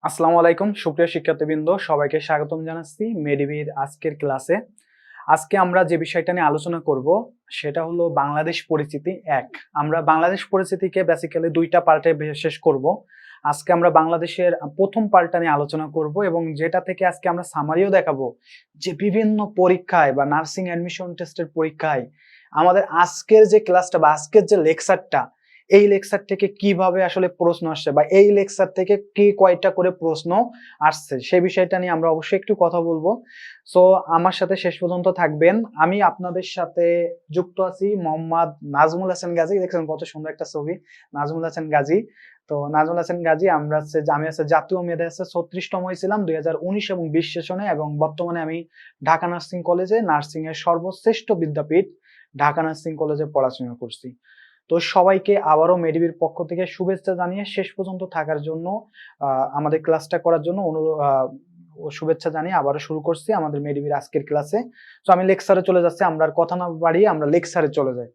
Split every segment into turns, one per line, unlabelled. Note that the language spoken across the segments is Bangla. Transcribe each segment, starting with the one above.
আসসালামু আলাইকুম সুপ্রিয় শিক্ষার্থীবৃন্দ, সবাইকে স্বাগতম জানাচ্ছি মেডিবির আজকের ক্লাসে। আজকে আমরা যে বিষয়টা নিয়ে আলোচনা করব সেটা হলো বাংলাদেশ পরিচিতি এক। আমরা বাংলাদেশ পরিচিতিকে বেসিক্যালি দুইটা পার্টে শেষ করব। আজকে আমরা বাংলাদেশের প্রথম পার্টটা নিয়ে আলোচনা করব এবং যেটা থেকে আজকে আমরা সামারিও দেখাবো যে বিভিন্ন পরীক্ষায় বা নার্সিং অ্যাডমিশন টেস্টের পরীক্ষায় আমাদের আজকের যে ক্লাসটা বা আজকের যে লেকচারটা, এই লেকচার থেকে কিভাবে আসলে প্রশ্ন আসছে বা এই লেকচার থেকে কি কয়টা করে প্রশ্ন আসছে সেই বিষয়টা নিয়ে আমরা অবশ্যই একটু কথা বলবো। সো আমার সাথে শেষ পর্যন্ত থাকবেন। আমি আপনাদের সাথে যুক্ত আছি মোহাম্মদ নাজমুল হাসান গাজী। দেখছেন কত সুন্দর একটা ছবি, নাজমুল হাসান গাজী। তো নাজমুল হাসান গাজী, আমি জাতীয় মেধা আছে 36তম হয়েছিলাম 2019 এবং 20 সেশনে, এবং বর্তমানে আমি ঢাকা নার্সিং কলেজে নার্সিং এর সর্বশ্রেষ্ঠ বিদ্যাপীঠ ঢাকা নার্সিং কলেজে পড়াশোনা করছি। তো সবাইকে আবারও মেডিবির পক্ষ থেকে শুভেচ্ছা জানিয়ে শেষ পর্যন্ত থাকার জন্য, আমাদের ক্লাসটা করার জন্য শুভেচ্ছা জানিয়ে আবারও শুরু করছি আমাদের মেডিবির আজকের ক্লাসে। তো আমি লেকচারে চলে যাচ্ছি, আমরা আর কথা না বাড়িয়ে আমরা লেকচারে চলে যাই।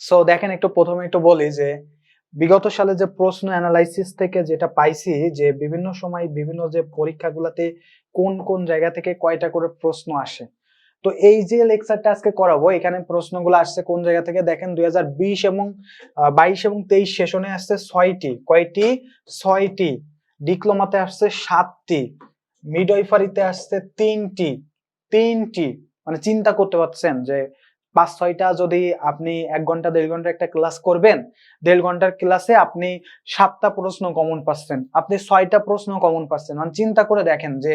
সো দেখেন, প্রথমে একটু বলি যে বিগত সালে যে প্রশ্ন অ্যানালাইসিস থেকে যেটা পাইছি যে বিভিন্ন সময় বিভিন্ন যে পরীক্ষাগুলোতে কোন কোন জায়গা থেকে কয়টা করে প্রশ্ন আসে। তো এই যে লেকচারটা আজকে করাবো, এখানে প্রশ্নগুলো আসছে কোন জায়গা থেকে দেখেন, 2020 এবং 22 এবং 23 সেশনে আসছে 6টি। কয়টি? 6টি। ডিপ্লোমাতে আসছে 7টি, মিডওয়াইফারিতে আসছে 3টি। মানে চিন্তা করতে পারছেন যে 5-6টা যদি আপনি 1 ঘন্টা 1.5 ঘন্টা একটা ক্লাস করবেন, 1.5 ঘন্টার ক্লাসে আপনি 7টা প্রশ্ন কমন পাচ্ছেন, আপনি 6টা প্রশ্ন কমন পাচ্ছেন। মানে চিন্তা করে দেখেন যে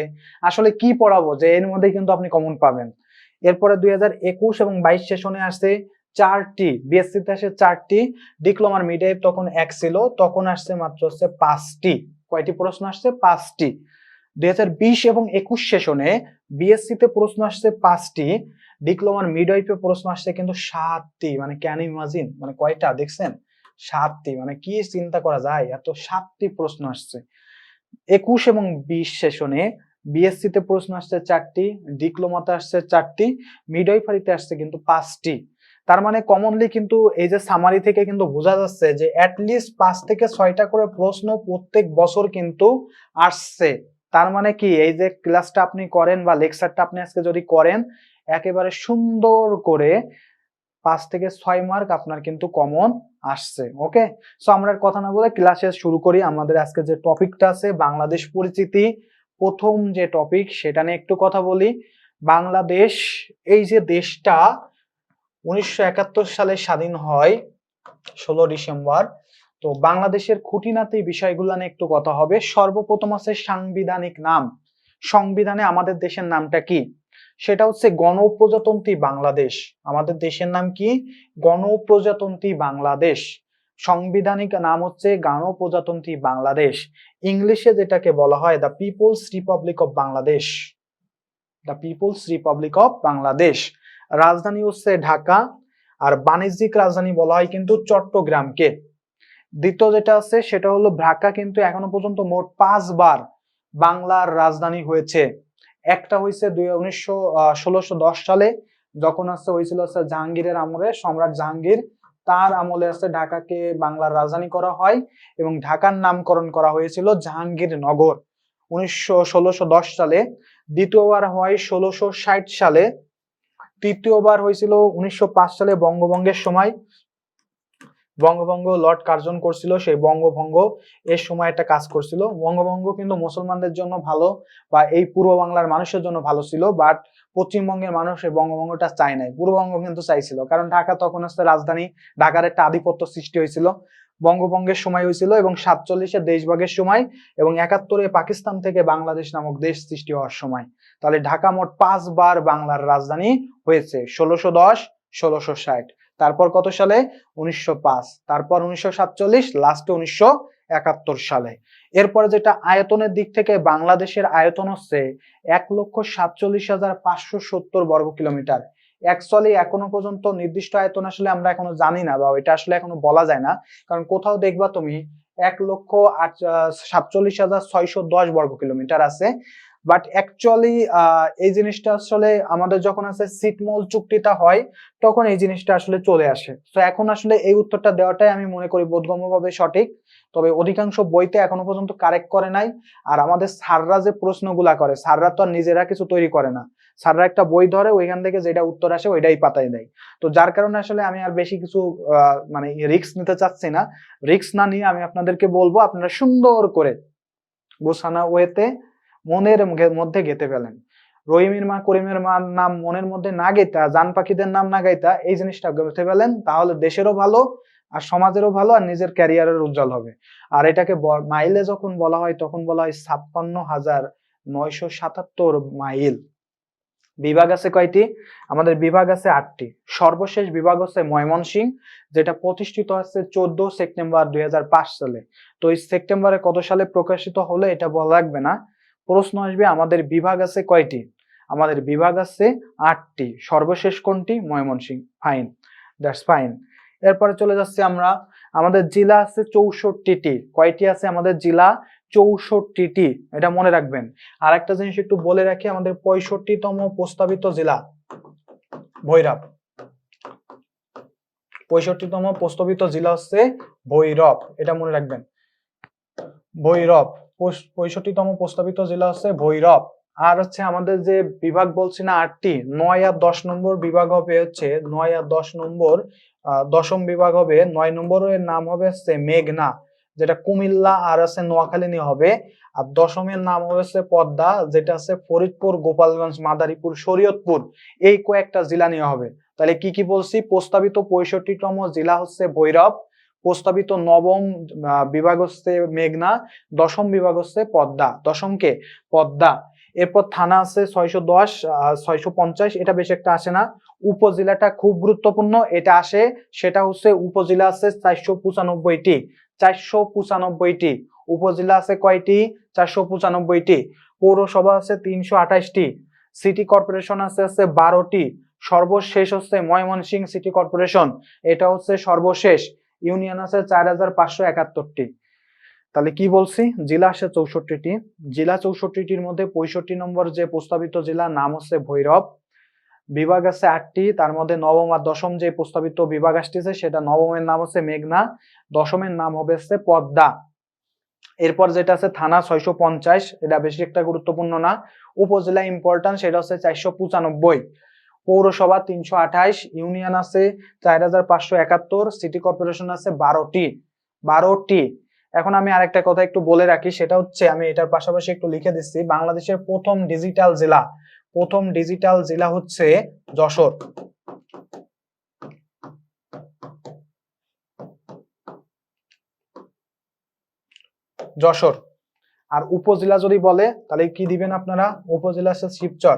আসলে কি পড়াবো যে এর মধ্যে কিন্তু আপনি কমন পাবেন। এরপরে 2021 এবং 22 সেশনে আসছে 4টি, বিএসসি তে আসে 4টি, ডিপ্লোমার মিডওয়াইফ তখন 1 ছিল, তখন আসছে মাত্র 5টি। কয়টি প্রশ্ন আসছে? 5টি। 2020 এবং 21 সেশনে বিএসসি তে প্রশ্ন আসছে 5টি, ডিপ্লোমার মিডওয়াইফে প্রশ্ন আসছে কিন্তু 7টি। মানে ক্যান ইমাজিন, মানে কয়টা দেখছেন? 7টি। মানে কি চিন্তা করা যায়, এত 7টি প্রশ্ন আসছে। 21 এবং 20 সেশনে বিএসসি তে প্রশ্ন আসছে 4টি, ডিপ্লোমাতে আসছে 4টি, মিডওয়াইফারিতে আসছে কিন্তু 5টি। তার মানে কমনলি কিন্তু এই যে সামারি থেকে কিন্তু বোঝা যাচ্ছে যে অ্যাটলিস্ট 5 থেকে 6টা করে প্রশ্ন প্রত্যেক বছর কিন্তু আসছে। তার মানে কি, এই যে ক্লাসটা আপনি করেন বা লেকচারটা আপনি আজকে যদি করেন, একেবারে সুন্দর করে 5 থেকে 6 মার্ক আপনার কিন্তু কমন আসছে। ওকে, সো আমরা কথা না বলে ক্লাসে শুরু করি। আমাদের আজকে যে টপিকটা আছে বাংলাদেশ পরিচিতি, প্রথম যে টপিক সেটা নিয়ে একটু কথা বলি। বাংলাদেশ, এই যে দেশটা 1971 সালে স্বাধীন হয় 16 ডিসেম্বর। তো বাংলাদেশের খুঁটিনাটি বিষয়গুলো নিয়ে একটু কথা হবে। সর্বপ্রথম আছে সাংবিধানিক নাম। সংবিধানে আমাদের দেশের নামটা কি? সেটা হচ্ছে গণপ্রজাতন্ত্রী বাংলাদেশ। আমাদের দেশের নাম কি? গণপ্রজাতন্ত্রী বাংলাদেশ। সাংবিধানিক নাম হচ্ছে গণপ্রজাতন্ত্রী বাংলাদেশ। ইংলিশে যেটাকে বলা হয় the People's Republic of Bangladesh. The People's Republic of Bangladesh. রাজধানী হচ্ছে ঢাকা, আর বাণিজ্যিক রাজধানী বলা হয় কিন্তু চট্টগ্রামকে। দ্বিতীয় যেটা আছে সেটা হলো ঢাকা কিন্তু এখনো পর্যন্ত মোট 5বার বাংলার রাজধানী হয়েছে। একটা হয়েছে 1610 সালে, যখন হয়েছিল জাহাঙ্গীরের আমলে, সম্রাট জাহাঙ্গীর তার আমলে ঢাকাকে বাংলার রাজধানী করা হয় এবং ঢাকার নামকরণ করা হয়েছিল জাহাঙ্গীরনগর 1610 সালে। দ্বিতীয়বার হয় 1660 সালে। তৃতীয়বার হয়েছিল 1905 সালে বঙ্গভঙ্গের সময়। বঙ্গভঙ্গ লর্ড কার্জন করছিল, সেই বঙ্গভঙ্গ এর সময় একটা কাজ করছিল। বঙ্গভঙ্গ কিন্তু মুসলমানদের জন্য ভালো বা এই পূর্ব বাংলার মানুষের জন্য ভালো ছিল, বাট পশ্চিমবঙ্গের মানুষ এই বঙ্গভঙ্গটা চায় নাই, পূর্ববঙ্গ কিন্তু চাইছিল, কারণ ঢাকা তখন রাজধানী, ঢাকার একটা আধিপত্য সৃষ্টি হয়েছিল। বঙ্গভঙ্গের সময় হয়েছিল এবং 47-এ দেশভাগের সময় এবং 71-এ পাকিস্তান থেকে বাংলাদেশ নামক দেশ সৃষ্টি হওয়ার সময়। তাহলে ঢাকা মোট 5বার বাংলার রাজধানী হয়েছে, 1610, 1660, তারপর কত সালে? 1905, তারপর 1947, লাস্টে 1971 সালে। এরপরে যেটা আয়তনের দিক থেকে বাংলাদেশের আয়তন হচ্ছে 1,47,570 বর্গ কিলোমিটার। অ্যাকচুয়ালি এখনো পর্যন্ত নির্দিষ্ট আয়তন আসলে আমরা এখনো জানি না, বা এটা আসলে এখনো বলা যায় না, কারণ কোথাও দেখবা তুমি 1,47,610 বর্গ কিলোমিটার আছে, বাট অ্যাকচুয়ালি এই জিনিসটা আসলে আমাদের যখন আছে ছিটমহল চুক্তিটা হয় তখন এই জিনিসটা আসলে চলে আসে। তো এখন আসলে এই উত্তরটা দেওয়াটাই আমি মনে করি বোধগম্যভাবে সঠিক, তবে অধিকাংশ বইতে এখনো পর্যন্ত কারেক্ট করে নাই। আর আমাদের স্যাররা যে প্রশ্নগুলা করে, স্যাররা তো আর নিজেরা কিছু তৈরি করে না, স্যাররা একটা বই ধরে ওইখান থেকে যেটা উত্তর আসে ওইটাই পাতায় দেয়। তো যার কারণে আসলে আমি আর বেশি কিছু মানে রিস্ক নিতে চাচ্ছি না। রিস্ক না নিয়ে আমি আপনাদেরকে বলবো আপনারা সুন্দর করে গোছানো ওয়েতে মনের মধ্যে গেঁথে ফেলেন। রহিমের মা করিমের মার নাম মনের মধ্যে না গেতা, জান পাখিদের নাম না গাইতা, এই জিনিসটা গেঁথে ফেলেন, তাহলে দেশেরও ভালো আর সমাজেরও ভালো আর নিজের ক্যারিয়ারের উজ্জ্বল হবে। আর এটাকে মাইলে যখন বলা হয় তখন বলা হয় 56,977 মাইল। বিভাগ আছে কয়টি? আমাদের বিভাগ আছে 8টি। সর্বশেষ বিভাগ হচ্ছে ময়মনসিংহ, যেটা প্রতিষ্ঠিত হচ্ছে 14 সেপ্টেম্বর 2005 সালে। তো এই সেপ্টেম্বরে কত সালে প্রকাশিত হলো এটা বলা লাগবে না, প্রশ্ন আসবে আমাদের বিভাগ আছে কয়টি? আমাদের বিভাগ আছে 8টি। সর্বশেষ কোনটি? ময়মনসিংহ। Fine, that's fine. এরপরে চলে যাচ্ছি আমরা, আমাদের জেলা আছে 64টি। কয়টি আছে আমাদের জেলা? 64টি, এটা মনে রাখবেন। আর একটা জিনিস একটু বলে রাখি, আমাদের 65তম প্রস্তাবিত জেলা ভৈরব। 65তম প্রস্তাবিত জেলা হচ্ছে ভৈরব, এটা মনে রাখবেন, ভৈরব। 65তম প্রস্তাবিত জেলা হচ্ছে ভৈরব। আর হচ্ছে আমাদের যে বিভাগ বলছি না 8টি, 9 আর 10 নম্বর বিভাগ হবে হচ্ছে 9 আর 10 নম্বর, 10ম বিভাগ হবে 9 নম্বরের নাম হবে হচ্ছে মেঘনা, যেটা কুমিল্লা আর আছে নোয়াখালী নিয়ে হবে। আর 10মের নাম হচ্ছে পদ্মা, যেটা আছে ফরিদপুর, গোপালগঞ্জ, মাদারীপুর, শরীয়তপুর, এই কয়েকটা জেলা নিয়ে হবে। তাহলে কি কি বলছি? প্রস্তাবিত 65তম জেলা হচ্ছে ভৈরব, প্রস্তাবিত 9ম বিভাগ হচ্ছে মেঘনা, 10ম বিভাগ হচ্ছে পদ্মা। 10মকে পদ্মা। এরপর থানা আছে 610, 650, এটা বেশি একটা আসে না। উপজেলাটা খুব গুরুত্বপূর্ণ, এটা আসে, সেটা হচ্ছে উপজেলা আছে 495টি। 495টি উপজেলা আছে কয়টি? 495টি। পৌরসভা আছে 328টি। সিটি কর্পোরেশন আছে 12টি। সর্বশেষ হচ্ছে ময়মনসিংহ সিটি কর্পোরেশন, এটা হচ্ছে সর্বশেষ। ইউনিয়ন আছে 4571টি। তাহলে কি বলছি? জেলা আসে 64টি। জেলা 64টির মধ্যে 65 নম্বর যে প্রস্তাবিত জেলা নাম হচ্ছে ভৈরব। বিভাগ আছে 8টি, তার মধ্যে 9ম আর 10ম যে প্রস্তাবিত বিভাগ আসতেছে সেটা 9মের নাম হচ্ছে মেঘনা, 10মের নাম হবে হচ্ছে পদ্মা। এরপর যেটা আছে থানা 650, এটা বেশি একটা গুরুত্বপূর্ণ না। উপজেলা ইম্পর্টেন্ট, সেটা হচ্ছে 495। পৌরসভা 328, ইউনিয়ন আছে 4571, সিটি কর্পোরেশন আছে 12টি। 12টি। এখন আমি আরেকটা কথা একটু বলে রাখি, সেটা হচ্ছে আমি এটার পাশাপাশি একটু লিখে দিচ্ছি, বাংলাদেশের প্রথম ডিজিটাল জেলা, প্রথম ডিজিটাল জেলা হচ্ছে যশোর। যশোর। আর উপজেলা যদি বলে তাহলে কি দিবেন আপনারা? উপজেলা আছে শিবচর,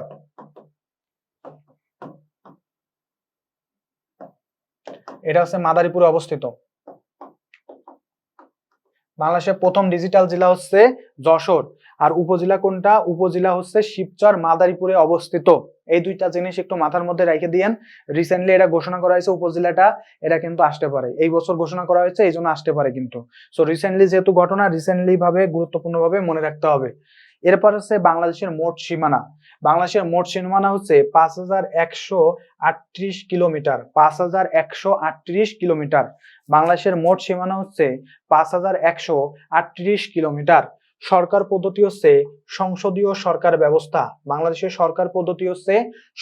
এটা হচ্ছে মাদারীপুরে অবস্থিত। বাংলাদেশের প্রথম ডিজিটাল জেলা হচ্ছে যশোর। আর উপজেলা কোনটা? উপজেলা হচ্ছে শিবচর, মাদারীপুরে অবস্থিত। এই দুইটা জিনিস একটু মাথার মধ্যে রেখে দিয়েন। রিসেন্টলি এটা ঘোষণা করা হয়েছে উপজেলাটা, এটা কিন্তু আসতে পারে, এই বছর ঘোষণা করা হয়েছে, এই জন্য আসতে পারে কিন্তু। সো রিসেন্টলি যেহেতু ঘটনা, রিসেন্টলি ভাবে গুরুত্বপূর্ণ ভাবে মনে রাখতে হবে। এরপর হচ্ছে বাংলাদেশের মোট সীমানা। বাংলাদেশের মোট সীমানা হচ্ছে 5138 কিলোমিটার। 5138 কিলোমিটার। বাংলাদেশের মোট সীমানা হচ্ছে 5138 কিলোমিটার। সরকার পদ্ধতি হচ্ছে সংসদীয় সরকার ব্যবস্থা। বাংলাদেশের সরকার পদ্ধতি হচ্ছে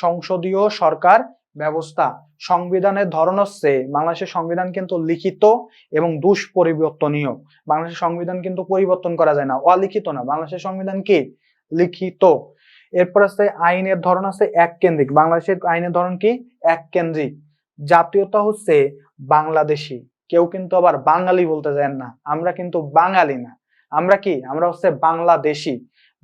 সংসদীয় সরকার ব্যবস্থা। সংবিধানের ধরন হচ্ছে, বাংলাদেশের সংবিধান কিন্তু লিখিত এবং দুষ্পরিবর্তনীয়। বাংলাদেশের সংবিধান কিন্তু পরিবর্তন করা যায় না, অলিখিত না, বাংলাদেশের সংবিধান কি? লিখিত। এরপর আছে আইনের ধরন আছে এক কেন্দ্রিক। বাংলাদেশের আইনের ধরন কি? এক কেন্দ্রিক। জাতীয়তা হচ্ছে বাংলাদেশী। কেউ কিন্তু আবার বাঙালি বলতে চান না, আমরা কিন্তু বাঙালি না, আমরা কি? আমরা হচ্ছে বাংলাদেশী।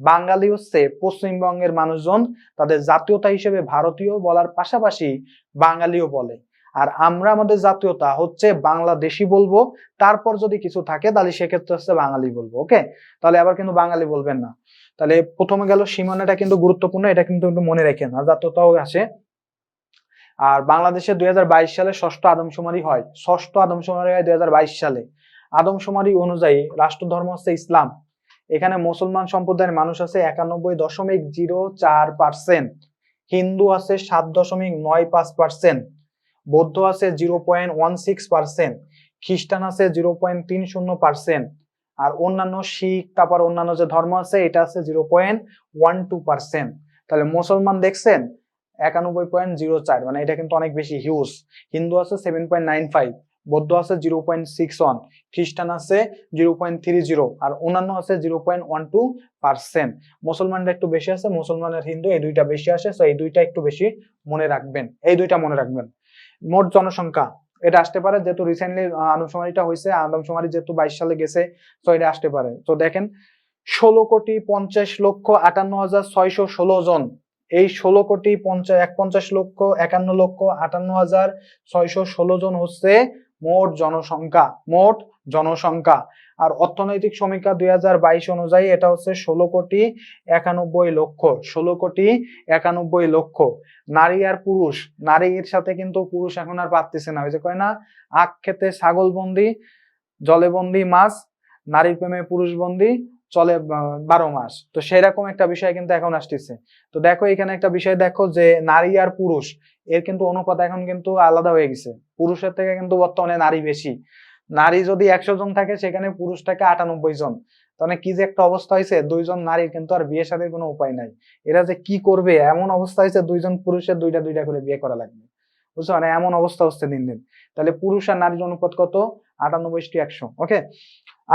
বাঙালি হচ্ছে পশ্চিমবঙ্গের মানুষজন তাদের জাতীয়তা হিসেবে ভারতীয় বলার পাশাপাশি বাঙালিও বলে। আর আমরা আমাদের জাতীয়তা হচ্ছে বাংলাদেশী বলবো, তারপর যদি কিছু থাকে তাহলে সেক্ষেত্রে হচ্ছে বাঙালি বলবো। ওকে, তাহলে আবার কিন্তু বাঙালি বলবেন না। তাহলে প্রথমে গেল সীমানাটা কিন্তু গুরুত্বপূর্ণ, এটা কিন্তু একটু মনে রাখেন। আর জাতীয়তাও আসে। আর বাংলাদেশে 2022 সালে ষষ্ঠ আদমশুমারি হয়। ষষ্ঠ আদমশুমারি হয় 2022 সালে। আদমশুমারি অনুযায়ী রাষ্ট্র ধর্ম হচ্ছে ইসলাম। এখানে মুসলমান সম্প্রদায়ের মানুষ আছে 91.04%, হিন্দু আছে 7.95%, বৌদ্ধ আছে 0.16%, খ্রিস্টান আছে 0.30%, আর অন্যান্য শিখ তারপর অন্যান্য যে ধর্ম আছে এটা আছে 0.12%। তাহলে মুসলমান দেখছেন 91.04, মানে এটা কিন্তু অনেক বেশি হিউজ। হিন্দু আছে 7.95, বৌদ্ধ আছে 0.61, খ্রিস্টান আছে 0.30, আর অন্যান্য আছে 0.12%। মুসলমানরা একটু বেশি আছে, মুসলমানের হিন্দু এই দুইটা বেশি আসে, তো এই দুইটা একটু বেশি মনে রাখবেন, এই দুইটা মনে রাখবেন। মোট জনসংখ্যা এটা আসতে পারে, যেহেতু রিসেন্টলি আদমশুমারিটা হয়েছে, আদমশুমারি যেহেতু 22 সালে গেছে, তো এটা আসতে পারে। তো দেখেন 16,50,58,616 জন, এই 16,50,51,58,616 জন হচ্ছে মোট জনসংখ্যা, মোট জনসংখ্যা। আর অর্থনৈতিক সমীক্ষা 2022 অনুযায়ী এটা হচ্ছে 16,91,00,000, 16,91,00,000। নারী আর পুরুষ, নারীর সাথে কিন্তু পুরুষ এখন আর পারতেছে না, ওই যে কয় না আখ খেতে ছাগল বন্দি, জলে বন্দি মাছ, নারীর প্রেমে পুরুষ বন্দি, চলে 12 মাস। তো সেরকম একটা বিষয় কিন্তু এখন আসতেছে। তো দেখো এখানে একটা বিষয় দেখো যে নারী আর পুরুষ এর কিন্তু অনুপাত এখন কিন্তু আলাদা হয়ে গেছে, পুরুষের থেকে কিন্তু বর্তমানে নারী বেশি। নারী যদি 100 জন থাকে সেখানে পুরুষ থাকে 98 জন। তাহলে কি যে একটা অবস্থা হয়েছে, দুইজন নারীর কিন্তু আর বিয়ে শাদীর কোনো উপায় নাই। এরা যে কি করবে, এমন অবস্থা হয়েছে দুইজন পুরুষের দুইটা দুইটা করে বিয়ে করা লাগবে, বুঝছো, মানে এমন অবস্থা হচ্ছে দিন দিন। তাহলে পুরুষ আর নারীর অনুপাত কত? 98:100। ওকে।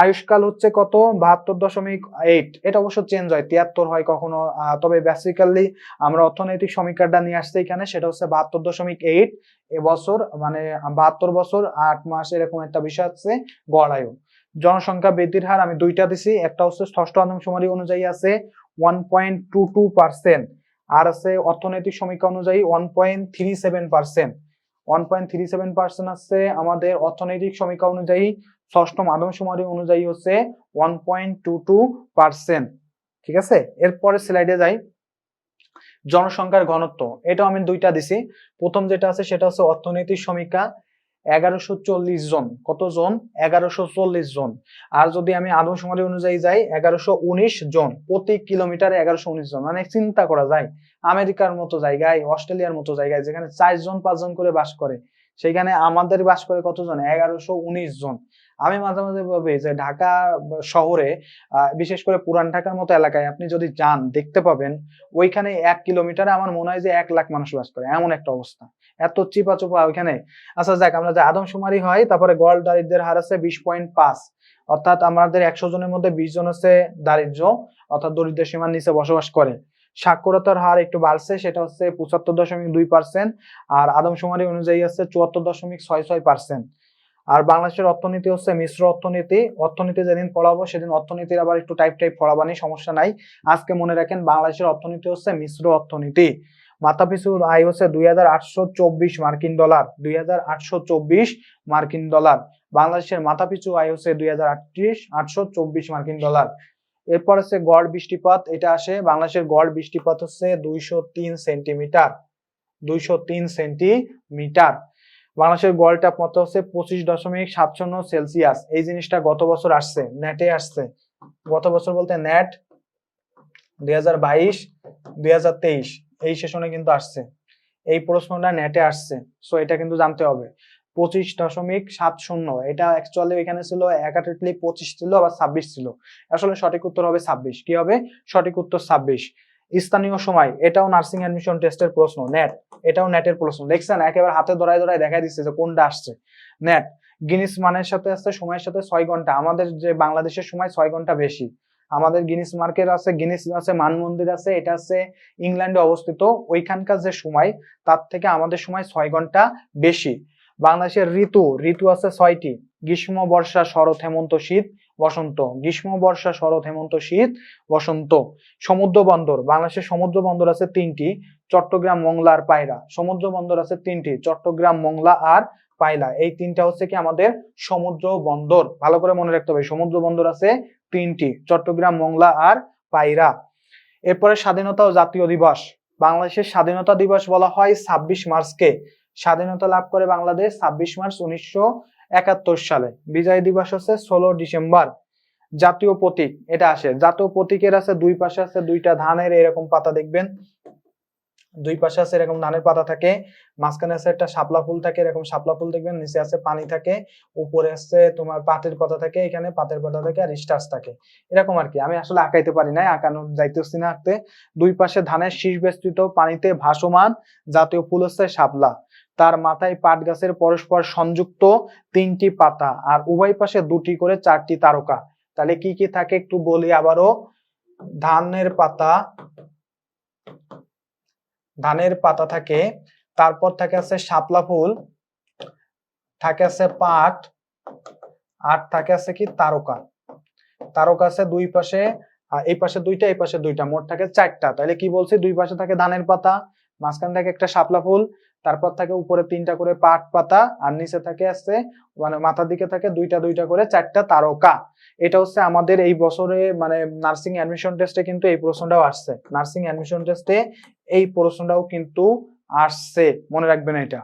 আয়ুষ্কাল হচ্ছে কত? 72.8। এটা অবশ্য চেঞ্জ হয়, 73 হয় কখনো, তবে বেসিক্যালি আমরা অর্থনৈতিক সমীক্ষাটা নিয়ে আসছি এখানে, সেটা হচ্ছে 72.8 এবছর, মানে 72 বছর 8 মাস এরকম একটা বিষয় আছে গড় আয়ু। জনসংখ্যা বৃদ্ধির হার আমি দুইটা দিছি, একটা হচ্ছে ষষ্ঠ আদমশুমারি অনুযায়ী আছে 1.22%, আর আছে অর্থনৈতিক সমীক্ষা অনুযায়ী 1.37%। 1.37% আছে আমাদের অর্থনৈতিক সমীক্ষা অনুযায়ী, ষষ্ঠ আদমশুমারি অনুযায়ী হচ্ছে 1.22%। ঠিক আছে, এরপরে স্লাইডে যাই। জনসংখ্যার ঘনত্ব এটাও আমি দুইটা দিছি। প্রথম যেটা আছে সেটা হচ্ছে অর্থনৈতিক সমীক্ষা 1140 জন। কত জন? 1140 জন। আর যদি আমি আদমশুমারি অনুযায়ী যাই 1119 জন। প্রতি কিলোমিটারে 1119 জন, মানে চিন্তা করা যায় আমেরিকার মতো জায়গায়, অস্ট্রেলিয়ার মতো জায়গায় যেখানে 4 জন 5 জন করে বাস করে, সেখানে আমাদের বাস করে কতজন? 1119 জন। আমি মাঝে মাঝে ভাবি যে ঢাকা শহরে বিশেষ করে পুরান ঢাকার মতো এলাকায় আপনি যদি যান দেখতে পাবেন ওইখানে 1 কিলোমিটারে আমার মনে হয় যে 1 লাখ মানুষ বাস করে, এমন একটা অবস্থা, এত চিপা চোপা ওইখানে। আচ্ছা যাক, আমরা যে আদমশুমারি হয় তারপরে গড় দারিদ্র্যের হার আছে 20.5, অর্থাৎ আমাদের 100 জনের মধ্যে 20 জন আছে দারিদ্র্য অর্থাৎ দরিদ্র সীমার নিচে বসবাস করে। সাক্ষরতার হার একটু বাড়ছে, সেটা হচ্ছে 75.2%, আর আদমশুমারি অনুযায়ী আছে 74.66%। আর বাংলাদেশের অর্থনীতি হচ্ছে মিশ্র অর্থনীতি। অর্থনীতি যেদিন পড়াবো সেদিন অর্থনীতির আবার একটু টাইপ পড়াবানি, সমস্যা নাই। আজকে মনে রাখেন বাংলাদেশের অর্থনীতি হচ্ছে মিশ্র অর্থনীতি। মাথাপিছু আয় হচ্ছে 2,824 মার্কিন ডলার, 2,824 মার্কিন ডলার। বাংলাদেশের মাথাপিছু আয় হচ্ছে 2,824 মার্কিন ডলার। এরপর আছে গড় বৃষ্টিপাত, এটা আসে বাংলাদেশের গড় বৃষ্টিপাত হচ্ছে 203 সেন্টিমিটার, 203 সেন্টিমিটার। বাংলাদেশের গড় তাপমাত্রা হচ্ছে 25.57 সেলসিয়াস। এই জিনিসটা গত বছর আসছে, নেটে আসছে। গত বছর বলতে নেট 2022 2023 এই সেশনে কিন্তু আসছে, এই প্রশ্নটা নেটে আসছে। সো এটা কিন্তু জানতে হবে। 25.70, এটা অ্যাকচুয়ালি এখানে ছিল একাডেমিকলি 25 ছিল, আবার 26 ছিল। আসলে সঠিক উত্তর হবে 26। কি হবে? সঠিক উত্তর 26। স্থানীয় সময়, এটাও নার্সিং অ্যাডমিশন টেস্টের প্রশ্ন, নেট, এটাও নেটের প্রশ্ন। দেখছেন একেবারে হাতে ধরায় ধরায় দেখা দিচ্ছে যে কোনটা আসছে, নেট। গিনিস মানের সাথে আছে সময়ের সাথে 6 ঘন্টা, আমাদের যে বাংলাদেশের সময় 6 ঘন্টা বেশি। আমাদের গিনিস মার্কের আছে, গিনিস আছে মান মন্দির আছে, এটা আছে ইংল্যান্ডে অবস্থিত। ওইখানকার যে সময় তার থেকে আমাদের সময় 6 ঘন্টা বেশি। বাংলাদেশের ঋতু, ঋতু আছে 6টি: গ্রীষ্ম, বর্ষা, শরৎ, হেমন্ত, শীত, বসন্ত। গ্রীষ্ম, বর্ষা, শরৎ, হেমন্ত, শীত, বসন্ত। সমুদ্র বন্দর, বাংলাদেশের সমুদ্র বন্দর আছে 3টি: চট্টগ্রাম, মংলা আর পায়রা। সমুদ্র বন্দর আছে 3টি: চট্টগ্রাম, মংলা আর পায়রা। এই তিনটা হচ্ছে কি আমাদের সমুদ্র বন্দর। ভালো করে মনে রাখতে হবে, সমুদ্র বন্দর আছে 3টি: চট্টগ্রাম, মংলা আর পায়রা। এরপরে স্বাধীনতা ও জাতীয় দিবস। বাংলাদেশের স্বাধীনতা দিবস বলা হয় 26 মার্চকে। স্বাধীনতা লাভ করে বাংলাদেশ 26 মার্চ 1971 সালে। বিজয় দিবস হচ্ছে 16 ডিসেম্বর। জাতীয় প্রতীক এটা আসে। জাতীয় প্রতীকের আছে দুই পাশে আছে দুইটা ধানের এরকম পাতা, দেখবেন দুই পাশে আছে এরকম ধানের পাতা থাকে, মাঝখানে আছে একটা শাপলা ফুল থাকে, এরকম শাপলা ফুল দেখবেন, নিচে আছে পানি থাকে, উপরে আছে তোমার পাতের পাতা থাকে, এখানে পাতের পাতা থাকে আর স্টার্চ থাকে, এরকম আর কি। আমি আসলে আঁকাইতে পারি না, আঁকানো যাইতেছি না আঁকতে। দুই পাশে ধানের শীষ বেষ্টিত পানিতে ভাসমান জাতীয় ফুল হচ্ছে শাপলা, তার মাথায় পাট গাছের পরস্পর সংযুক্ত তিনটি পাতা আর উভয় পাশে দুটি করে চারটি তারকা। তাহলে কি কি থাকে একটু বলি আবারও। ধানের পাতা, ধানের পাতা থাকে, তারপর থাকে আছে শাপলা ফুল, থাকে আছে পাট, আর থাকে আছে কি তারকা। তারকা আছে দুই পাশে, এই পাশে দুইটা এই পাশে দুইটা, মোট থাকে চারটা। তাহলে কি বলছি, দুই পাশে থাকে ধানের পাতা, মাঝখান থাকে একটা শাপলা ফুল, তারপর থাকে উপরে তিনটা করে পাট পাতা, আর নিচে থাকে আছে মানে মাথার দিকে থাকে দুইটা দুইটা করে চারটা তারকা। এটা হচ্ছে আমাদের এই বছরে মানে নার্সিং অ্যাডমিশন টেস্টে কিন্তু এই প্রশ্নটাও আসছে, নার্সিং অ্যাডমিশন টেস্টে এই প্রশ্নটাও কিন্তু আসছে, মনে রাখবেন এটা।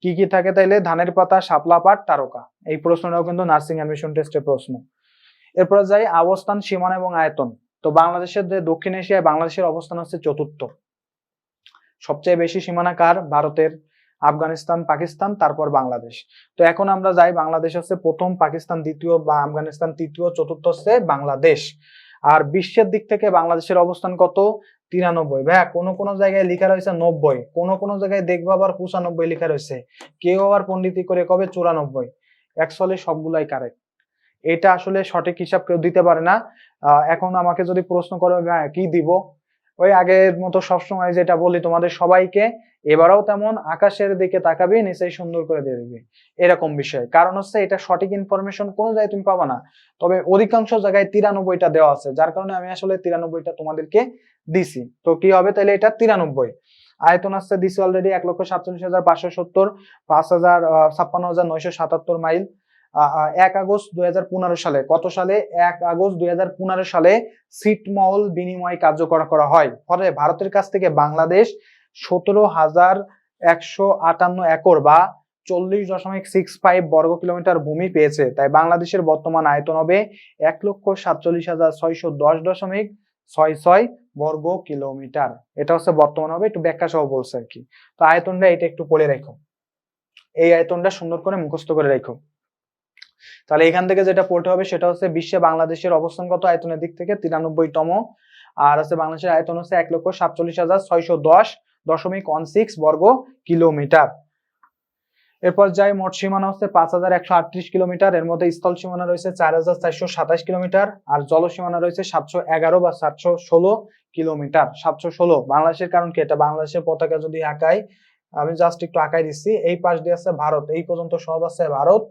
কি কি থাকে তাইলে, ধানের পাতা, শাপলা, পাট, তারকা। এই প্রশ্নটাও কিন্তু নার্সিং অ্যাডমিশন টেস্টের প্রশ্ন। এরপরে যাই অবস্থান, সীমানা এবং আয়তন। তো বাংলাদেশের যে দক্ষিণ এশিয়ায় বাংলাদেশের অবস্থান হচ্ছে চতুর্থ। সবচেয়ে বেশি সীমানা কার, ভারতের, আফগানিস্তান, পাকিস্তান, তারপর বাংলাদেশ। তো এখন আমরা যাই, বাংলাদেশ হচ্ছে প্রথম, পাকিস্তান দ্বিতীয়, বা আফগানিস্তান তৃতীয়, চতুর্থ হচ্ছে বাংলাদেশ। আর বিশ্বের দিক থেকে বাংলাদেশের অবস্থান কত, 93। ভাইয়া কোন কোন জায়গায় লেখা রয়েছে 90, কোন কোন জায়গায় দেখবো আবার 95 লেখা রয়েছে, কেউ আবার পণ্ডিতি করে কবে 94। অ্যাকচুয়ালি সবগুলাই কারেক্ট, এটা আসলে সঠিক হিসাব কেউ দিতে পারে না। এখন আমাকে যদি প্রশ্ন করো কি দিব, ওই আগের মতো সবসময় যেটা বলি তোমাদের সবাইকে, এবারেও তেমন আকাশের দিকে তাকাবি, নিচেই সুন্দর করে দিয়ে দিবি, এরকম বিষয়। কারণ হচ্ছে এটা সঠিক ইনফরমেশন কোনো জায়গায় তুমি পাবা না, তবে অধিকাংশ জায়গায় 93টা দেওয়া আছে, যার কারণে আমি আসলে 93টা তোমাদেরকে দিছি। তো কি হবে তাহলে, এটা 93। আয়তন আসছে দিছি অলরেডি, 1,47,570, 56,977 মাইল। 1 আগস্ট 2015 সালে, কত সালে, 1 আগস্ট 2015 সালে ছিটমহল বিনিময় কার্যকর করা হয়। ফলে ভারতের কাছ থেকে বাংলাদেশ 17,158 একর বা 40.65 বর্গ কিলোমিটার ভূমি পেয়েছে। তাই বাংলাদেশের বর্তমান আয়তন হবে 1,47,610.66 বর্গ কিলোমিটার। এটা হচ্ছে বর্তমান হবে, একটু ব্যাখ্যা সহ বলছে আর কি। তো আয়তনটা এটা একটু পড়ে রাখো, এই আয়তনটা সুন্দর করে মুখস্থ করে রাখো। তাহলে এখান থেকে যেটা পড়তে হবে সেটা হচ্ছে বিশ্বে বাংলাদেশের অবস্থান কত আয়তনের দিক থেকে, 93তম। আর হচ্ছে বাংলাদেশের আয়তন হচ্ছে 1,47,610.16 বর্গ কিলোমিটার। এরপর যাই, মোট সীমানা হচ্ছে 5,138 কিলোমিটার। এর মধ্যে স্থল সীমানা রয়েছে 4,427 কিলোমিটার, আর জল সীমানা রয়েছে 711 বা 716 কিলোমিটার। 716 বাংলাদেশের, কারণ কি এটা বাংলাদেশের পতাকা যদি আঁকাই, আমি জাস্ট একটু আঁকাই দিচ্ছি, এই পাশ দিয়ে আছে ভারত, এই পর্যন্ত সব আছে ভারত,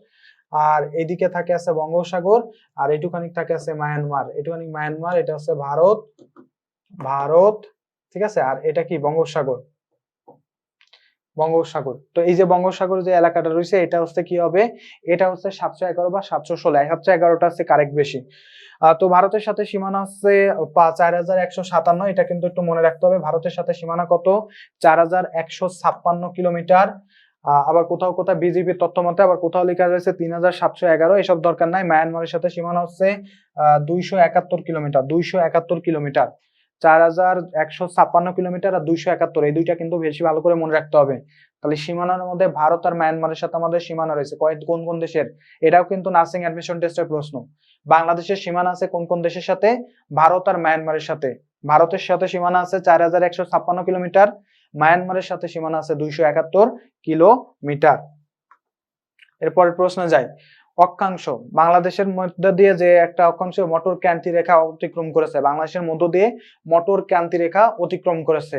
আর এইদিকে থাকে আছে বঙ্গোপসাগর, আর এইটুখানি থাকে আছে মায়ানমার, এইটুখানি মায়ানমার, এটা হচ্ছে ভারত, ভারত, ঠিক আছে। আর এটা কি বঙ্গোপসাগর, বঙ্গোপসাগর। তো এই যে বঙ্গোপসাগর যে এলাকাটা রয়েছে এটা হচ্ছে কি হবে, এটা হচ্ছে 711 বা 716, 711টা হচ্ছে কারেক্ট বেশি। তো ভারতের সাথে সীমানা হচ্ছে 4,157, এটা কিন্তু একটু মনে রাখতে হবে, ভারতের সাথে সীমানা কত, 4,156 কিলোমিটার। আবার কোথাও কোথাও বিজেপির তথ্য মতে আবার কোথাও লেখা রয়েছে 3,711, এসব দরকার নাই। মায়ানমারের সাথে সীমানা হচ্ছে 271 কিলোমিটার, 271 কিলোমিটার। 4,156 কিলোমিটার আর 271, এই দুইটা কিন্তু বেশি ভালো করে মনে রাখতে হবে। তাহলে সীমানার মধ্যে ভারত আর মায়ানমারের সাথে আমাদের সীমানা রয়েছে কোন কোন দেশের, এটাও কিন্তু নার্সিং অ্যাডমিশন টেস্টের প্রশ্ন। বাংলাদেশের সীমানা আছে কোন কোন দেশের সাথে, ভারত আর মায়ানমারের সাথে। ভারতের সাথে সীমানা আছে 4,156 কিলোমিটার, মায়ানমারের সাথে সীমানা আছে 271 কিলোমিটার। এরপরের প্রশ্নে যাই, অক্ষাংশ, বাংলাদেশের মধ্য দিয়ে যে একটা অক্ষাংশ মটর ক্রান্তি রেখা অতিক্রম করেছে, বাংলাদেশের মধ্য দিয়ে মটর ক্রান্তি রেখা অতিক্রম করেছে।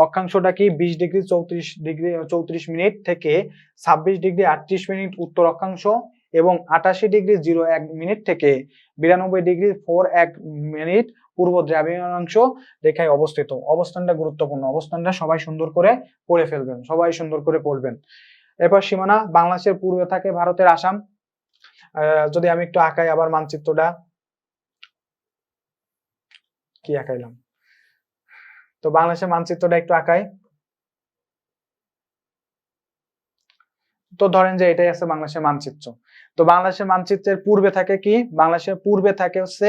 অক্ষাংশটা কি, 20 ডিগ্রি 34 মিনিট থেকে 26 ডিগ্রি 38 মিনিট উত্তর অক্ষাংশ, এবং 88 ডিগ্রি 01 মিনিট থেকে 92 ডিগ্রি 41 মিনিট পূর্ব দ্রাঘিমাংশ রেখায় অবস্থিত। অবস্থানটা গুরুত্বপূর্ণ, অবস্থানটা সবাই সুন্দর করে পড়ে ফেলবেন, সবাই সুন্দর করে পড়বেন। এরপর সীমানা, বাংলাদেশের পূর্বে থাকে ভারতের আসাম। যদি আমি একটু আঁকাই আবার মানচিত্রটা, কি আঁকাইলাম, তো বাংলাদেশের মানচিত্রটা একটু আঁকাই। তো ধরেন যে এটাই আছে বাংলাদেশের মানচিত্র। তো বাংলাদেশের মানচিত্রের পূর্বে থাকে কি, বাংলাদেশের পূর্বে থাকে হচ্ছে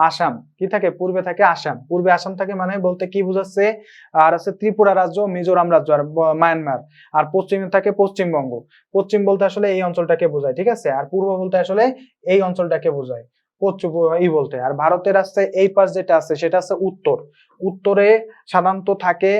আসাম। কি থাকে? পূর্বে থাকে আসাম। পূর্বে আসাম থাকে মানে বলতে কি বুঝাচ্ছে? আর আছে ত্রিপুরা রাজ্য, মিজোরাম রাজ্য আর মায়ানমার। আর পশ্চিমে থাকে পশ্চিমবঙ্গ। পশ্চিম বলতে আসলে এই অঞ্চলটাকে বোঝায়, ঠিক আছে। আর পূর্ব বলতে আসলে এই অঞ্চলটাকে বোঝায় বলতে। আর ভারতের আছে এই পাশ যেটা আছে সেটা আছে উত্তর। উত্তরে সাধারণত থাকে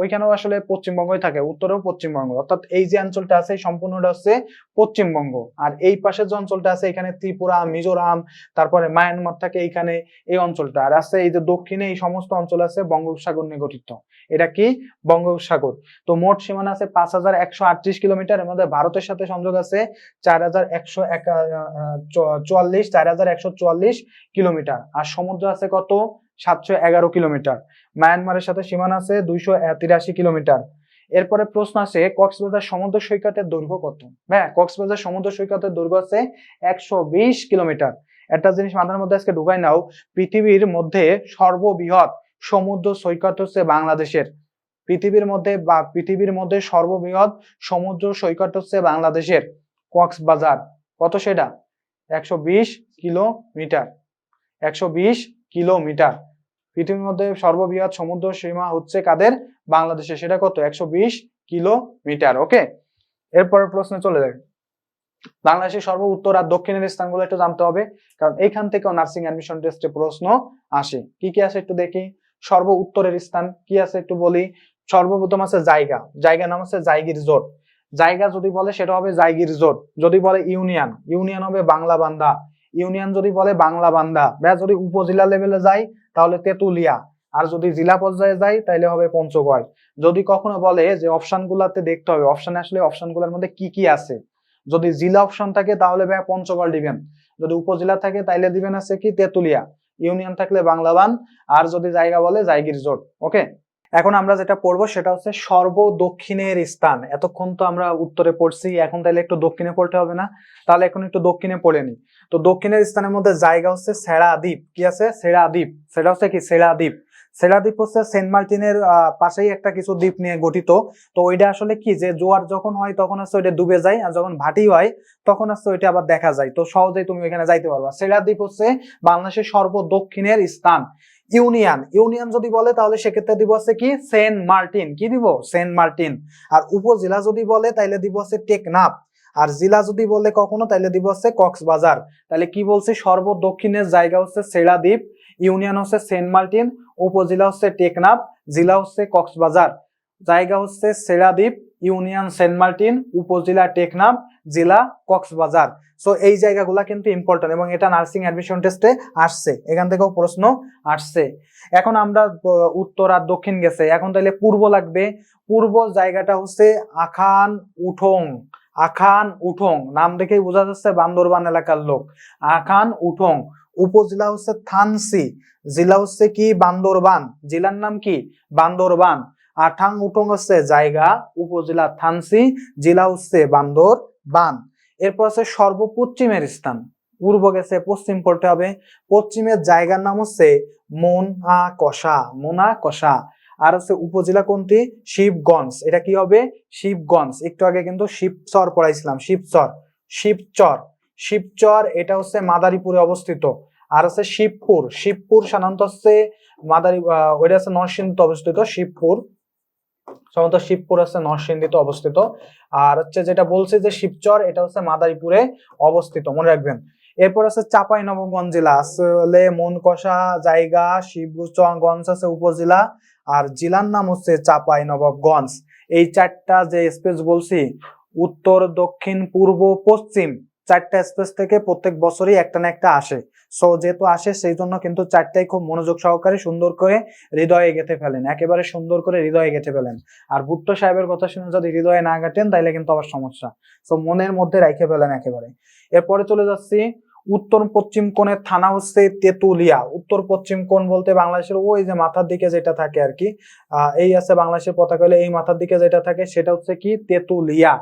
ওইখানেও আসলে পশ্চিমবঙ্গই থাকে, উত্তরেও পশ্চিমবঙ্গ, অর্থাৎ এই যে অঞ্চলটা আছে সম্পূর্ণটা হচ্ছে পশ্চিমবঙ্গ। আর এই পাশের যে অঞ্চলটা আছে এখানে ত্রিপুরা, মিজোরাম, তারপরে মায়ানমার থাকে এইখানে এই অঞ্চলটা। আর আছে এই যে দক্ষিণে এই সমস্ত অঞ্চল আছে বঙ্গোপসাগর নিয়ে গঠিত। এটা কি? বঙ্গোপসাগর। তো মোট সীমানা আছে 5138 কিলোমিটার। এর মধ্যে ভারতের সাথে সংযোগ আছে 4144 কিলোমিটার। আর সমুদ্র আছে কত? 711 কিলোমিটার। মায়ানমারের সাথে সীমানা আছে 283 কিলোমিটার। এরপরে প্রশ্ন আসে কক্সবাজার সমুদ্র সৈকতের দৈর্ঘ্য কত? হ্যাঁ, কক্সবাজার সমুদ্র সৈকতের দৈর্ঘ্য আছে 120 কিলোমিটার। একটা জিনিস মাথার মধ্যে আজকে ঢুকাই নাও, পৃথিবীর মধ্যে সর্ববৃহৎ সমুদ্র সৈকত হচ্ছে বাংলাদেশের। পৃথিবীর মধ্যে সর্ববৃহৎ সমুদ্র সৈকত হচ্ছে বাংলাদেশের কক্সবাজার। কত সেটা? 120 কিলোমিটার। 120 কিলোমিটার। পৃথিবীর মধ্যে সর্ববৃহৎ সমুদ্র সীমা হচ্ছে কাদের? বাংলাদেশে। সেটা কত? 120 কিলোমিটার। ওকে, এরপরের প্রশ্নে চলে যাবে। বাংলাদেশের সর্ব উত্তর আর দক্ষিণের স্থানগুলো একটু জানতে হবে, কারণ এখান থেকেও নার্সিং অ্যাডমিশন টেস্টে প্রশ্ন আসে। কি কি আছে একটু দেখি। সর্ব উত্তরের স্থান কি আছে একটু বলি। সর্বপ্রথম আছে জায়গা। জায়গার নাম হচ্ছে জাইগির জোট। জায়গা যদি বলে সেটা হবে জাইগির জোট। যদি বলে ইউনিয়ন, ইউনিয়ন হবে বাংলা বান্ধা। ইউনিয়ন যদি বলে বাংলা বান্ধা। যদি উপজেলা লেভেলে যায় তাহলে তেতুলিয়া। আর যদি জেলা পর্যায়ে যায় তাহলে হবে পঞ্চগড়। যদি কখনো বলে যে অপশন গুলাতে দেখতে হবে অপশনে আসলে অপশন গুলোর মধ্যে কি কি আছে, যদি জেলা অপশন থাকে তাহলে ভাই পঞ্চগড় দিবেন, যদি উপজেলা থাকে তাইলে দিবেন আছে কি তেতুলিয়া, ইউনিয়ন থাকলে বাংলাবান, আর যদি জায়গা বলে জায়গির জোট। ওকে, এখন আমরা যেটা পড়বো সেটা হচ্ছে সর্ব দক্ষিণের স্থান। এতক্ষণ তো আমরা উত্তরে পড়ছি, এখন তাহলে একটু দক্ষিণে পড়তে হবে না? তাহলে এখন একটু দক্ষিণে পড়ে নি। তো দক্ষিণের স্থানের মধ্যে জায়গা হচ্ছে সেরা দ্বীপ। কি আছে? সেরা দ্বীপ। সেটা হচ্ছে কি? সেরা দ্বীপ। সেরা দ্বীপ হচ্ছে সেন্ট মার্টিনের পাশেই একটা কিছু দ্বীপ নিয়ে গঠিত। তো ওইটা আসলে কি, যে জোয়ার যখন হয় তখন হচ্ছে ওইটা ডুবে যায়, আর যখন ভাটি হয় তখন হচ্ছে ওইটা আবার দেখা যায়। তো সহজেই তুমি ওইখানে যাইতে পারবা। সেরা দ্বীপ হচ্ছে বাংলাদেশের সর্ব দক্ষিণের স্থান। ইউনিয়ন, ইউনিয়ন যদি বলে তাহলে সেক্ষেত্রে দিব আছে কি? Saint Martin. কি দিব? Saint Martin. আর উপজেলা যদি বলে তাহলে দিব আছে টেকনাফ। আর জেলা যদি বলে কখনো তাহলে দিব আছে কক্সবাজার। তাহলে কি বলছে? সর্ব দক্ষিণের জায়গা হচ্ছে সেরা দ্বীপ, ইউনিয়ন হচ্ছে সেন্ট মার্টিন, উপজেলা হচ্ছে টেকনাফ, জেলা হচ্ছে কক্সবাজার। জায়গা হচ্ছে সেরা দ্বীপ, ইউনিয়ন সেন্ট মার্টিন, উপজেলা টেকনাফ, জেলা কক্সবাজার। সো এই জায়গাগুলা কিন্তু ইম্পর্টেন্ট এবং এটা নার্সিং অ্যাডমিশন টেস্টে আসছে, এখান থেকেও প্রশ্ন আসছে। এখন আমরা উত্তর আর দক্ষিণ গেছে, এখন তাহলে পূর্ব লাগবে। পূর্ব জায়গাটা হচ্ছে আখান উঠোং। আখান উঠোং নাম দেখেই বোঝা যাচ্ছে বান্দরবান এলাকার লোক। আখান উঠোং। উপজেলা হচ্ছে থানসি, জেলা হচ্ছে কি? বান্দরবান। জেলার নাম কি? বান্দরবান। আঠাং উঠোং হচ্ছে জায়গা, উপজেলা থানসি, জেলা হচ্ছে বান্দরবান। এরপর আছে সর্বপশ্চিমের স্থান। পূর্ব গেছে, পশ্চিম পড়তে হবে। পশ্চিমের জায়গার নাম হচ্ছে মোনাকষা। মোনাকষা। আর হচ্ছে উপজেলা কোনটি? শিবগঞ্জ। এটা কি হবে? শিবগঞ্জ। একটু আগে কিন্তু শিবচর পড়াইছিলাম, শিবচর। শিবচর, শিবচর এটা হচ্ছে মাদারীপুরে অবস্থিত। আর হচ্ছে শিবপুর। শিবপুর সাধারণত হচ্ছে ওইটা হচ্ছে নরসিংদীতে অবস্থিত। শিবপুর সাধারণত শিবপুর আছে নরসিংদীতে অবস্থিত। আর হচ্ছে যেটা বলছে যে শিবচর, এটা হচ্ছে মাদারীপুরে অবস্থিত, মনে রাখবেন। এরপর আছে চাঁপাইনবাবগঞ্জ জেলা। আসলে মনকষা জায়গা, শিবগঞ্জ আছে উপজেলা, আর জেলার নাম হচ্ছে চাঁপাইনবাবগঞ্জ। এই চারটা যে স্পেস বলছি, উত্তর, দক্ষিণ, পূর্ব, পশ্চিম, চারটা স্পেস থেকে প্রত্যেক বছরই একটা না একটা আসে। সো যেহেতু আসে সেই জন্য কিন্তু চারটাই খুব মনোযোগ সহকারে সুন্দর করে হৃদয়ে গেঁথে ফেলেন, একেবারে সুন্দর করে হৃদয়ে গেঁথে ফেলেন। আর ভুট্টো সাহেবের কথা শুনে যদি হৃদয়ে না গাঁটেন তাইলে কিন্তু আবার সমস্যা। সো মনের মধ্যে রাইখে ফেলেন একেবারে। এরপরে চলে যাচ্ছি, উত্তর পশ্চিম কোণের থানা হচ্ছে তেতুলিয়া। উত্তর পশ্চিম কোণ বলতে বাংলাদেশের ওই যে মাথার দিকে যেটা থাকে আর কি, এই আছে বাংলাদেশের পতাকা হলে এই মাথার দিকে যেটা থাকে সেটা হচ্ছে কি? তেতুলিয়া।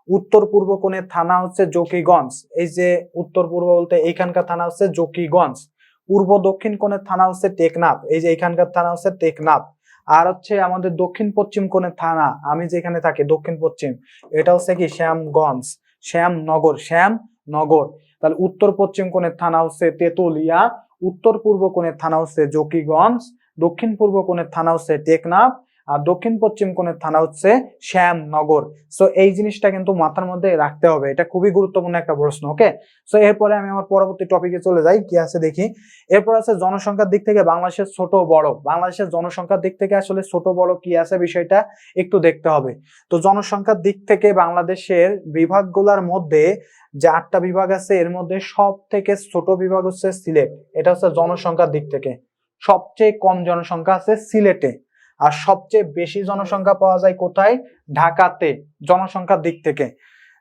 উত্তর পূর্ব কোণের থানা হচ্ছে জকিগঞ্জ। এই যে উত্তর পূর্ব বলতে এইখানকার থানা হচ্ছে জকিগঞ্জ। পূর্ব দক্ষিণ কোণের থানা হচ্ছে টেকনাফ। এই যে এইখানকার থানা হচ্ছে টেকনাফ। আর হচ্ছে আমাদের দক্ষিণ পশ্চিম কোণের থানা, আমি যেখানে থাকি দক্ষিণ পশ্চিম, এটা হচ্ছে কি? শ্যামগঞ্জ। শ্যামনগর, শ্যামনগর। তাহলে উত্তর পশ্চিম কোণের থানা হচ্ছে তেতুলিয়া, উত্তর পূর্ব কোণের থানা হচ্ছে জকিগঞ্জ, দক্ষিণ পূর্ব কোণের থানা হচ্ছে টেকনাফ, আর দক্ষিণ পশ্চিম কোণের থানা হচ্ছে শ্যামনগর। সো এই জিনিসটা কিন্তু মাথার মধ্যে রাখতে হবে, এটা খুবই গুরুত্বপূর্ণ একটা প্রশ্ন। ওকে, সো এরপরে আমি আমার পরবর্তী টপিকে চলে যাই, কি আছে দেখি। এরপর আছে জনসংখ্যার দিক থেকে বাংলাদেশের ছোট বড়। বাংলাদেশের জনসংখ্যার দিক থেকে আসলে ছোট বড় কি আছে বিষয়টা একটু দেখতে হবে। তো জনসংখ্যার দিক থেকে বাংলাদেশের বিভাগগুলোর মধ্যে যে 8টা বিভাগ আছে এর মধ্যে সব থেকে ছোট বিভাগ হচ্ছে সিলেট। এটা হচ্ছে জনসংখ্যার দিক থেকে সবচেয়ে কম জনসংখ্যা আছে সিলেটে। আর সবচেয়ে বেশি জনসংখ্যা পাওয়া যায় কোথায়? ঢাকাতে। জনসংখ্যার দিক থেকে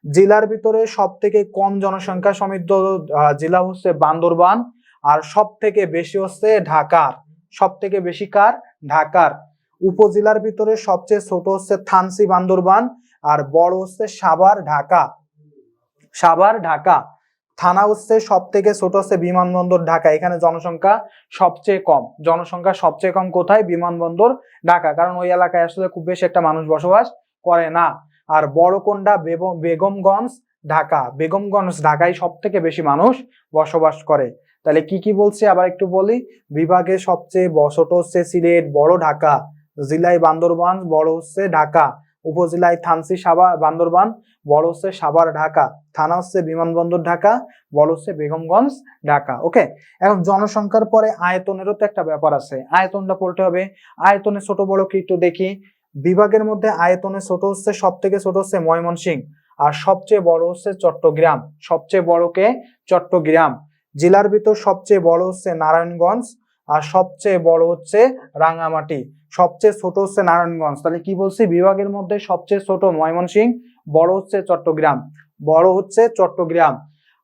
জেলার ভিতরে সব থেকে কম জনসংখ্যা সমৃদ্ধ জেলা হচ্ছে বান্দরবান, আর সব থেকে বেশি হচ্ছে ঢাকার। সব থেকে বেশি কার? ঢাকার। উপজেলার ভিতরে সবচেয়ে ছোট হচ্ছে থানচি বান্দরবান, আর বড় হচ্ছে সাভার ঢাকা। সাভার ঢাকা। থানা হচ্ছে সব থেকে ছোট হচ্ছে বিমানবন্দর ঢাকা, এখানে জনসংখ্যা সবচেয়ে কম। জনসংখ্যা সবচেয়ে কম কোথায়? বিমানবন্দর ঢাকা, কারণ ওই এলাকায় আসলে খুব বেশি একটা মানুষ বসবাস করে না। আর বড় কোনটা? বেগমগঞ্জ ঢাকা। বেগমগঞ্জ ঢাকায় সব থেকে বেশি মানুষ বসবাস করে। তাহলে কি কি বলছে আবার একটু বলি। বিভাগে সবচেয়ে ছোট হচ্ছে সিলেট, বড় ঢাকা। জেলায় বান্দরবান, বড় হচ্ছে ঢাকা। উপজেলায় থানচি সাভার বান্দরবান, বড় হচ্ছে সাভার ঢাকা। থানা হচ্ছে বিমানবন্দর ঢাকা, বড় হচ্ছে বেগমগঞ্জ ঢাকা। ওকে, এখন জনসংখ্যার পরে আয়তনেরও তো একটা ব্যাপার আছে, আয়তনটা পড়তে হবে। আয়তনে ছোট বড় কি একটু দেখি। বিভাগের মধ্যে আয়তনে ছোট হচ্ছে, সব থেকে ছোট হচ্ছে ময়মনসিংহ, আর সবচেয়ে বড় হচ্ছে চট্টগ্রাম। সবচেয়ে বড় কে? চট্টগ্রাম। জেলার ভিতর সবচেয়ে বড় হচ্ছে নারায়ণগঞ্জ, আর সবচেয়ে বড় হচ্ছে রাঙ্গামাটি। সবচেয়ে ছোট হচ্ছে নারায়ণগঞ্জ। তাহলে কি বলছি? বিভাগের মধ্যে সবচেয়ে ছোট ময়মনসিংহ, বড় হচ্ছে চট্টগ্রাম। বড় হচ্ছে চট্টগ্রাম।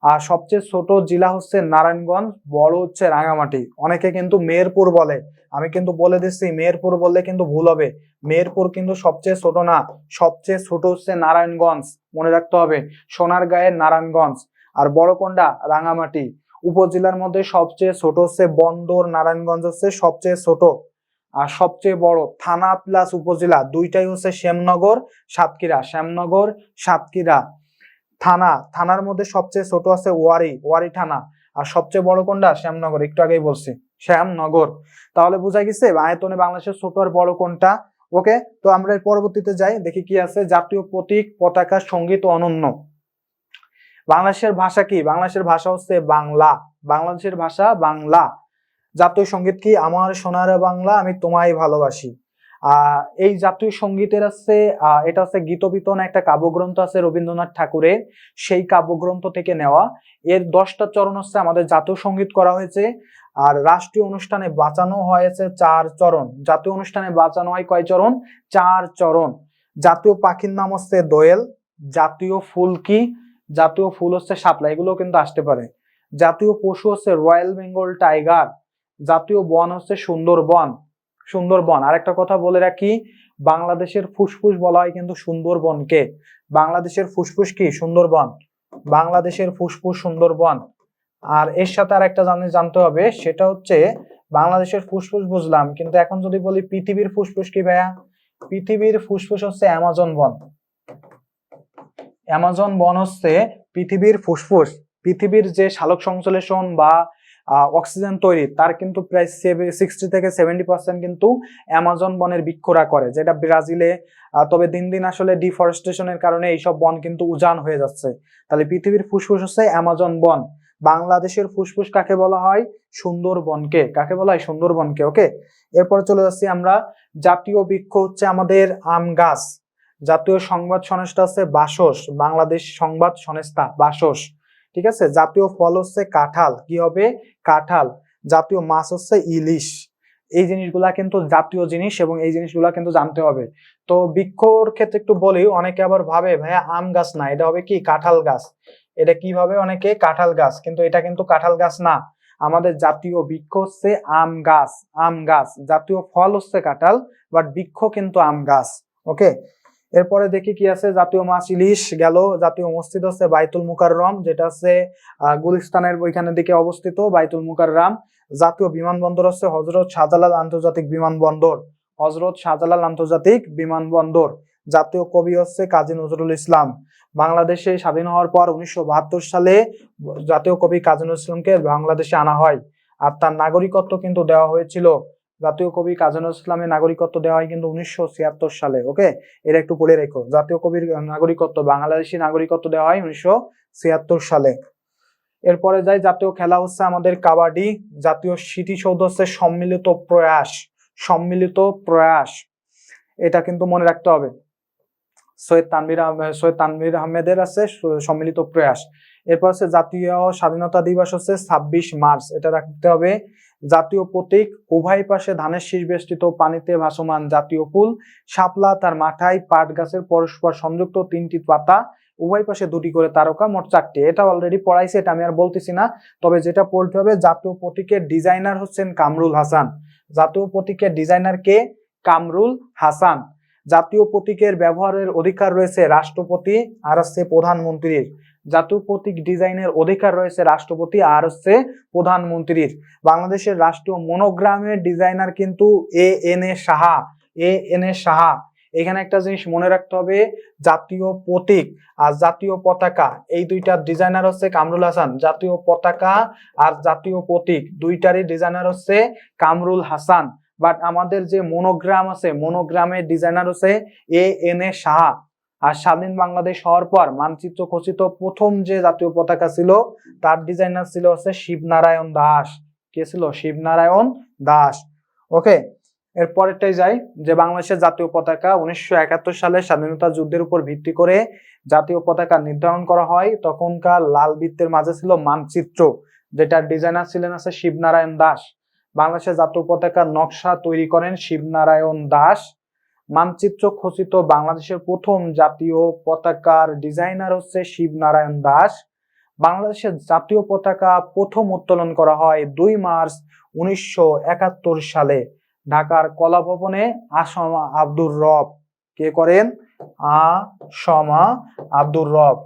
আর সবচেয়ে ছোট জেলা হচ্ছে নারায়ণগঞ্জ, বড় হচ্ছে রাঙ্গামাটি। অনেকে কিন্তু মেহেরপুর বলে, আমি কিন্তু বলে দিচ্ছি মেহেরপুর বললে কিন্তু ভুল হবে। মেহেরপুর কিন্তু সবচেয়ে ছোট না, সবচেয়ে ছোট হচ্ছে নারায়ণগঞ্জ, মনে রাখতে হবে। সোনারগাঁয়ের নারায়ণগঞ্জ। আর বড় কোনটা? রাঙ্গামাটি। উপজেলার মধ্যে সবচেয়ে ছোট হচ্ছে বন্দর, নারায়ণগঞ্জ হচ্ছে সবচেয়ে ছোট। আর সবচেয়ে বড় থানা প্লাস উপজেলা দুইটাই হচ্ছে শ্যামনগর, সাতক্ষীরা। শ্যামনগর, সাতক্ষীরা। থানার মধ্যে সবচেয়ে ছোট আছে ওয়ারি থানা। আর সবচেয়ে বড় কোনটা? শ্যামনগর, একটু আগেই বলছি শ্যামনগর। তাহলে বোঝা গেছে আয়তনে বাংলাদেশের ছোট আর বড় কোনটা। ওকে, তো আমরা পরবর্তীতে যাই, দেখি কি আছে। জাতীয় প্রতীক, পতাকা, সঙ্গীত ও অনন্য। বাংলাদেশের ভাষা কি? বাংলাদেশের ভাষা হচ্ছে বাংলা। বাংলাদেশের ভাষা বাংলা। জাতীয় সঙ্গীত কি? আমার সোনার বাংলা আমি তোমায় ভালোবাসি। এই জাতীয় সঙ্গীতের আছে এটা হচ্ছে গীতবিতান, একটা কাব্যগ্রন্থ আছে রবীন্দ্রনাথ ঠাকুরের, সেই কাব্যগ্রন্থ থেকে নেওয়া। এর 10টা চরণ হচ্ছে আমাদের জাতীয় সঙ্গীত করা হয়েছে। আর রাষ্ট্রীয় অনুষ্ঠানে বাঁচানো হয়েছে 4 চরণ। জাতীয় অনুষ্ঠানে বাঁচানো হয় কয় চরণ? 4 চরণ। জাতীয় পাখির নাম হচ্ছে দোয়েল। জাতীয় ফুল কি? জাতীয় ফুল হচ্ছে শাপলা, এগুলো কিন্তু আসতে পারে। জাতীয় পশু হচ্ছে রয়্যাল বেঙ্গল টাইগার। জাতীয় বন হচ্ছে সুন্দরবন। সুন্দরবন। আরেকটা কথা বলে রাখি, বাংলাদেশের ফুসফুস বলা হয় কিন্তু সুন্দরবনকে। বাংলাদেশের ফুসফুস কি? সুন্দরবন। বাংলাদেশের ফুসফুস সুন্দরবন। আর এর সাথে আর একটা জানতে হবে, সেটা হচ্ছে বাংলাদেশের ফুসফুস বুঝলাম, কিন্তু এখন যদি বলি পৃথিবীর ফুসফুস কি ভাইয়া? পৃথিবীর ফুসফুস হচ্ছে অ্যামাজন বন। অ্যামাজন বন হচ্ছে পৃথিবীর ফুসফুস। পৃথিবীর যে সালোক সংশ্লেষণ বা অক্সিজেন তৈরি, তার কিন্তু প্রায় 60 থেকে 70% কিন্তু অ্যামাজন বনের বৃক্ষরা করে, যেটা ব্রাজিলে। তবে দিন দিন আসলে ডিফরেস্টেশনের কারণে এইসব বন কিন্তু উজান হয়ে যাচ্ছে। তাহলে পৃথিবীর ফুসফুস হচ্ছে অ্যামাজন বন। বাংলাদেশের ফুসফুস কাকে বলা হয়? সুন্দরবনকে। কাকে বলা হয়? সুন্দরবনকে। ওকে, এরপরে চলে যাচ্ছি আমরা। জাতীয় বৃক্ষ হচ্ছে আমাদের আম গাছ। জাতীয় সংবাদ সংস্থা হচ্ছে বাসস, বাংলাদেশ সংবাদ সংস্থা, বাসস। ঠিক আছে। জাতীয় ফল হচ্ছে কাঁঠাল। কি হবে? কাঁঠাল। জাতীয় মাছ হচ্ছে ইলিশ। এই জিনিসগুলা কিন্তু জাতীয় জিনিস, এবং এই জিনিসগুলা কিন্তু জানতে হবে। তো বৃক্ষর ক্ষেত্রে একটু বলি, অনেকে আবার ভাবে ভাইয়া আম গাছ না, এটা হবে কি? কাঁঠাল গাছ। এটা কি ভাবে অনেকে? কাঁঠাল গাছ, কিন্তু এটা কিন্তু কাঁঠাল গাছ না। আমাদের জাতীয় বৃক্ষ হচ্ছে আম গাছ। আম গাছ। জাতীয় ফল হচ্ছে কাঁঠাল, বাট বৃক্ষ কিন্তু আম গাছ। ওকে, এরপরে দেখি কি আছে। জাতীয় মাছ ইলিশ গেল। জাতীয় মসজিদ হচ্ছে বাইতুল মুকাররম, যেটা হচ্ছে গুলিস্তানের ওইখানের দিকে অবস্থিত, বাইতুল মুকাররম। জাতীয় বিমানবন্দর হচ্ছে হযরত শাহজালাল আন্তর্জাতিক বিমানবন্দর। হযরত শাহজালাল আন্তর্জাতিক বিমানবন্দর। জাতীয় কবি হচ্ছে কাজী নজরুল ইসলাম। বাংলাদেশে স্বাধীন হওয়ার পর 1972 সালে জাতীয় কবি কাজী নজরুল ইসলামকে বাংলাদেশে আনা হয়, আর তার নাগরিকত্ব কিন্তু দেওয়া হয়েছিল। জাতীয় কবি কাজী নজরুল ইসলামের নাগরিকত্ব দেওয়া হয় কিন্তু 1976 সালে। ওকে, এটা একটু পড়ে রেখো। জাতীয় কবির নাগরিকত্ব, বাংলাদেশি নাগরিকত্ব দেওয়া হয় 1976 সালে। এরপরে যাই, জাতীয় খেলা হচ্ছে আমাদের কাবাডি। জাতীয় স্মৃতিসৌধ হচ্ছে সম্মিলিত প্রয়াস। সম্মিলিত প্রয়াস, এটা কিন্তু মনে রাখতে হবে। সৈয়দ তানভীর আহমেদের আছে সম্মিলিত প্রয়াস। এরপর হচ্ছে জাতীয় স্বাধীনতা দিবস হচ্ছে 26 মার্চ, এটা রাখতে হবে। জাতীয় প্রতীক, উভয় পাশে ধানের শীষ বেষ্টিত পানিতে ভাসমান জাতীয় ফুল। শাপলা তার মাথায়, পাট গাছের পরস্পর সংযুক্ত 3টি পাতা, উভয় পাশে 2টি করে তারকা, মোট 4টি। এটা অলরেডি পড়াইছে, এটা আমি আর বলতেছি না। তবে যেটা পড়তে হবে, জাতীয় প্রতীকের ডিজাইনার হচ্ছেন কামরুল হাসান। জাতীয় প্রতীকের ডিজাইনার কে? কামরুল হাসান। জাতীয় প্রতীকের ব্যবহারের অধিকার রয়েছে রাষ্ট্রপতি আর হচ্ছে প্রধানমন্ত্রীর। জাতীয় প্রতীক ডিজাইনের অধিকার রয়েছে রাষ্ট্রপতি আর হচ্ছে প্রধানমন্ত্রীর। বাংলাদেশের রাষ্ট্রীয় মনোগ্রামের ডিজাইনার কিন্তু এ.এন.এ সাহা। এ.এন.এ সাহা। এখানে একটা জিনিস মনে রাখতে হবে, জাতীয় প্রতীক আর জাতীয় পতাকা, এই দুইটার ডিজাইনার হচ্ছে কামরুল হাসান। জাতীয় পতাকা আর জাতীয় প্রতীক দুইটারই ডিজাইনার হচ্ছে কামরুল হাসান। বাট আমাদের যে মনোগ্রাম আছে, মনোগ্রামের ডিজাইনার হচ্ছে এ.এন.এ সাহা। আর স্বাধীন বাংলাদেশ হওয়ার পর মানচিত্র খচিত প্রথম যে জাতীয় পতাকা ছিল, তার ডিজাইনার ছিল হচ্ছে শিবনারায়ণ দাস। কে ছিল? শিবনারায়ণ দাস। ওকে, এরপরেরটাই যাই, যে বাংলাদেশের জাতীয় পতাকা 1971 সালে স্বাধীনতা যুদ্ধের উপর ভিত্তি করে জাতীয় পতাকা নির্ধারণ করা হয়। তখনকার লাল বৃত্তের মাঝে ছিল মানচিত্র, যেটার ডিজাইনার ছিলেন আছে শিবনারায়ণ দাস। বাংলাদেশের জাতীয় পতাকার নকশা তৈরি করেন শিবনারায়ণ দাস। মানচিত্র খচিত বাংলাদেশের প্রথম জাতীয় পতাকার ডিজাইনার হচ্ছে শিবনারায়ণ দাস। বাংলাদেশের জাতীয় পতাকা প্রথম উত্তোলন করা হয় 2 মার্চ 1971 সালে ঢাকার কলা ভবনে। আসমা আব্দুর রব কে করেন? আসমা আব্দুর রব।